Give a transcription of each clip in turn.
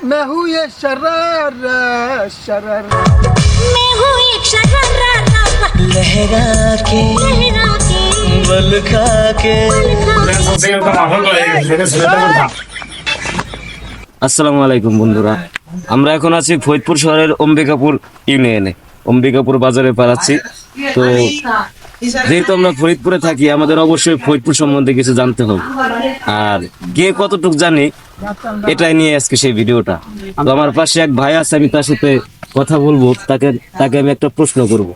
मैं हूँ ये शरारा शरारा मैं हूँ एक शरारा लहरा के बल खा के। আসসালামু আলাইকুম বন্ধুরা, আমরা এখন আছি ফরিদপুর শহরের অম্বিকাপুর ইউনিয়নে, অম্বিকাপুর বাজারে পালাচ্ছি। তো যেহেতু আমরা ফরিদপুরে থাকি, আমাদের অবশ্যই ফরিদপুর সম্বন্ধে কিছু জানতে হবে, আর গিয়ে কতটুকু জানি এটাই নিয়ে আজকে সেই ভিডিওটা। তো আমার পাশে এক ভাই আছে, আমি তার সাথে কথা বলবো, তাকে আমি একটা প্রশ্ন করব।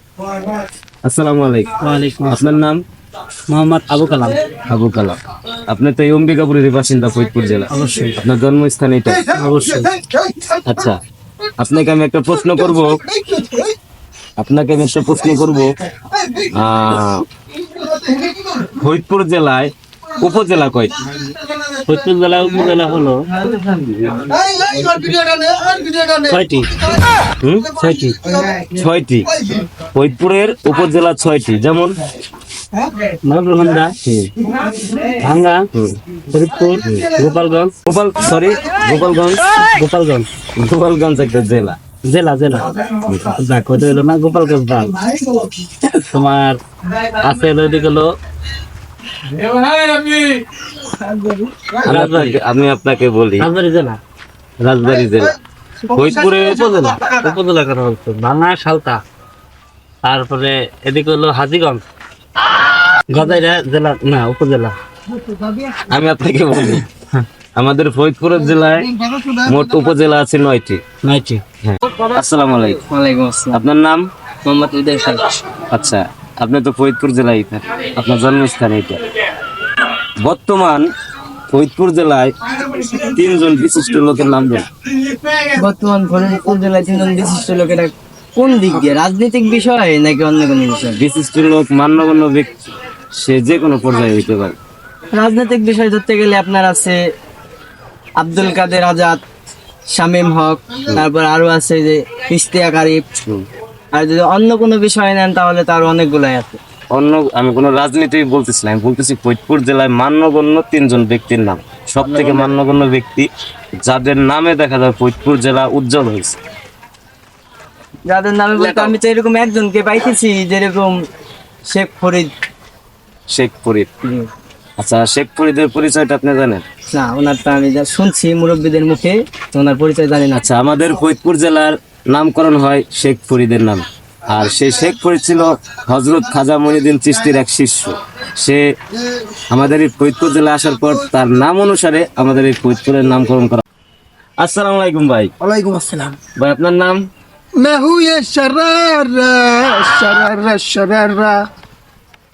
আসসালামু আলাইকুম। ওয়ালাইকুম আপনার নাম? মোহাম্মদ আবু কালাম। আবু কালাম। আপনি তো এই অম্বিকাপুরের বাসিন্দা, ফরিদপুর জেলা। অবশ্যই। আপনার জন্মস্থান এটা? অবশ্যই। আচ্ছা, আপনাকে আমি একটা প্রশ্ন করব। ফরিদপুর জেলায় উপজেলা কয়টি? ফরিদপুর জেলা উপজেলা হলো ছয়টি। ছয়টি। ছয়টি। ফরিদপুরের উপজেলা ছয়টি, যেমন নবরহন্দা, ভাঙ্গা, ফরিদপুর, গোপালগঞ্জ। গোপালগঞ্জ একটা জেলা। জেলা দেখ, ওটা হলো না গোপালগঞ্জ বাল। তোমার আছে হলো এদিকে হলো আমি আপনাকে বলি, রাজবাড়ী জেলা। ফরিদপুরের উপজেলা করা হচ্ছে ভাঙ্গা, সালতা, তারপরে এদিকে হলো হাজীগঞ্জ, গজাইরা জেলা না উপজেলা। আমি আপনাকে বলি, আমাদের ফরিদপুর জেলায় মোট উপজেলা আছে 9টি। হ্যাঁ। আসসালামু আলাইকুম। ওয়ালাইকুম আসসালাম। আপনার নাম? মোহাম্মদ উদয় খান। আচ্ছা, আপনি তো ফরিদপুর জেলায় থাকেন, আপনার জন্মস্থান এটা। বর্তমান ফরিদপুর জেলায় 3জন বিশিষ্ট লোকের নাম দেন। বর্তমান ফরিদপুর জেলায় 3জন বিশিষ্ট লোকেরা কোন দিক দিয়ে, রাজনৈতিক বিষয় নাকি অন্য কোনো বিষয়? বিশিষ্ট লোক মান্যগণ্য ব্যক্তি, সে যে কোনো পর্যায়ে হইতে পারে। রাজনৈতিক বিষয় ধরতে গেলে আপনার আছে আব্দুল কাদের আজাদ, শামীম হক, তারপর আরো আছে যে ইশতিয়াক আরিফ। আর যদি অন্য কোনো বিষয় নেন তাহলে তার অনেকগুলাই আছে। অন্য আমি কোনো রাজনীতি বলতেছি না, আমি বলতেছি ফরিদপুর জেলায় মান্যগণ্য 3জন ব্যক্তির নাম, সব থেকে মান্যগণ্য ব্যক্তি যাদের নামে দেখা যায় ফরিদপুর জেলা উজ্জ্বল হয়েছে। যাদের নামে বলতে আমি তো এরকম একজনকে পাইতেছি, যেরকম শেখ ফরিদ। আচ্ছা, শেখ ফরিদের পরিচয়টা আপনি জানেন? না, ওনারটা আমি যা শুনছি মুরব্বীদের মুখে, ওনার পরিচয় জানি না। আচ্ছা, আমাদের ফরিদপুর জেলার নামকরণ হয় শেখ ফরিদের নাম, আর সেই শেখ ফরিদ ছিল হযরত খাজা মঈনুদ্দিন চিশতির এক শিষ্য। সে আমাদের এই ফরিদপুর জেলায় আসার পর তার নাম অনুসারে আমাদের এই ফরিদপুরের নামকরণ করা। আসসালামু আলাইকুম ভাই। वालेकुम अस्सलाम। ভাই, আপনার নাম? मैं हूँ ये शरारा शरारा शरारा।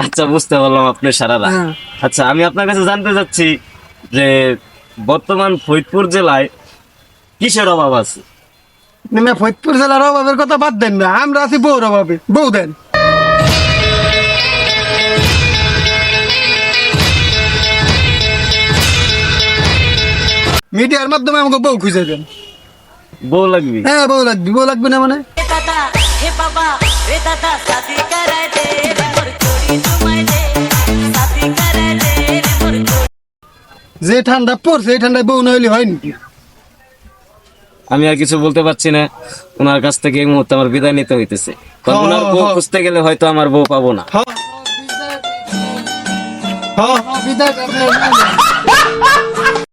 আচ্ছা, বুঝতে পারলাম আপনি সারারা। আচ্ছা, আমি আপনার কাছে জানতে চাচ্ছি যে বর্তমান ফরিদপুর জেলায় কিসের অভাব আছে? मैं फरीदपुर জেলার অভাবের কথা বাদ দেন না, আমরা আছি বউর অভাবে। বউ দেন। মিডিয়ার মাধ্যমে আমাকে বউ খুঁজে দেন। বউ লাগবে? হ্যাঁ, বউ লাগবে না মানে? दादा हे बाबा रे दादा शादी कराय दे रे मोर चोरी जुमाय दे शादी कराय दे रे मोर যে ঠান্ডা পড়ছে এই ঠান্ডায় বউ না হইলে হয় নাকি? আমি আর কিছু বলতে পারছি না। ওনার কাছ থেকে এই মুহূর্তে আমার বিদায় নিতে হইতেছে, কারণ ওনার বউ খুঁজতে গেলে হয়তো আমার বউ পাবো না। বিদায়